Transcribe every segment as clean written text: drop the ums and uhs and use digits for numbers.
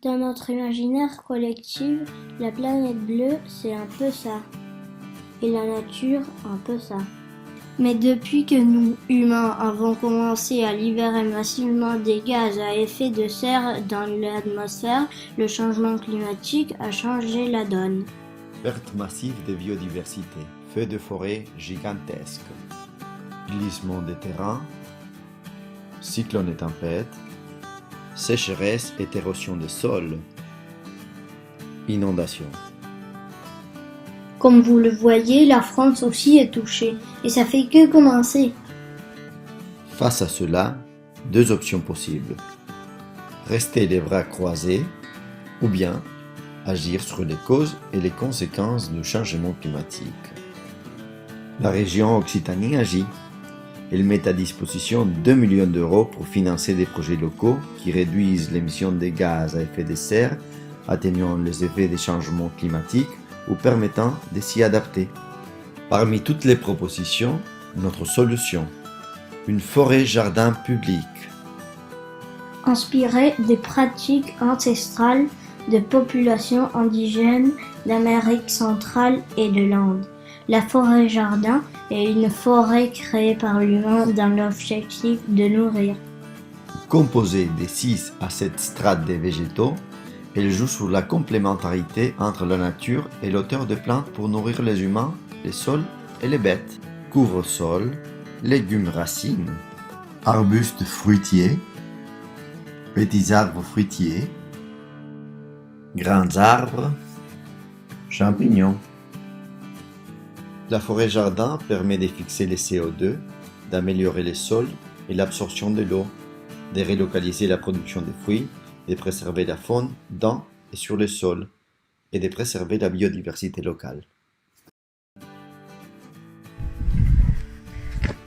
Dans notre imaginaire collectif, la planète bleue, c'est un peu ça. Et la nature, un peu ça. Mais depuis que nous, humains, avons commencé à libérer massivement des gaz à effet de serre dans l'atmosphère, le changement climatique a changé la donne. Perte massive de biodiversité, feux de forêt gigantesques, glissement des terrains, cyclones et tempêtes, sécheresse et érosion des sols, inondations. Comme vous le voyez, la France aussi est touchée, et ça fait que commencer. Face à cela, deux options possibles. Rester les bras croisés, ou bien agir sur les causes et les conséquences du changement climatique. La région Occitanie agit. Elle met à disposition 2 millions d'euros pour financer des projets locaux qui réduisent l'émission de gaz à effet de serre, atténuant les effets des changements climatiques ou permettant de s'y adapter. Parmi toutes les propositions, notre solution, une forêt-jardin publique. Inspirée des pratiques ancestrales de populations indigènes d'Amérique centrale et de l'Inde. La forêt-jardin est une forêt créée par l'humain dans l'objectif de nourrir. Composée de 6 à 7 strates de végétaux, elle joue sur la complémentarité entre la nature et l'auteur de plantes pour nourrir les humains, les sols et les bêtes. Couvre-sol, légumes racines, arbustes fruitiers, petits arbres fruitiers, grands arbres, champignons. La forêt-jardin permet de fixer les CO2, d'améliorer les sols et l'absorption de l'eau, de relocaliser la production des fruits, de préserver la faune dans et sur le sol, et de préserver la biodiversité locale.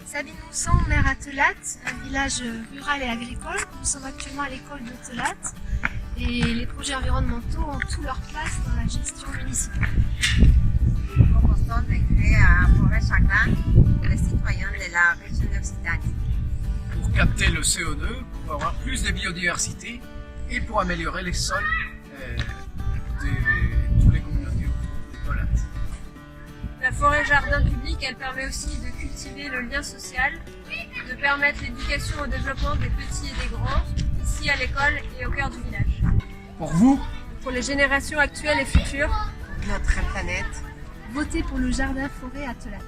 Sabine Moussan, maire à Telatte, un village rural et agricole. Nous sommes actuellement à l'école de Telatte et les projets environnementaux ont tout leur place dans la gestion municipale. Nous proposons de créer un forêt-jardin pour les citoyens de la région d'Occitanie. Pour capter le CO2, pour avoir plus de biodiversité et pour améliorer les sols de toutes les communautés autour de Telatte. La forêt-jardin publique, elle permet aussi de cultiver le lien social, de permettre l'éducation au développement des petits et des grands, ici à l'école et au cœur du village. Pour vous, Pour les générations actuelles et futures, Notre planète. votez pour le jardin forêt à Telatte.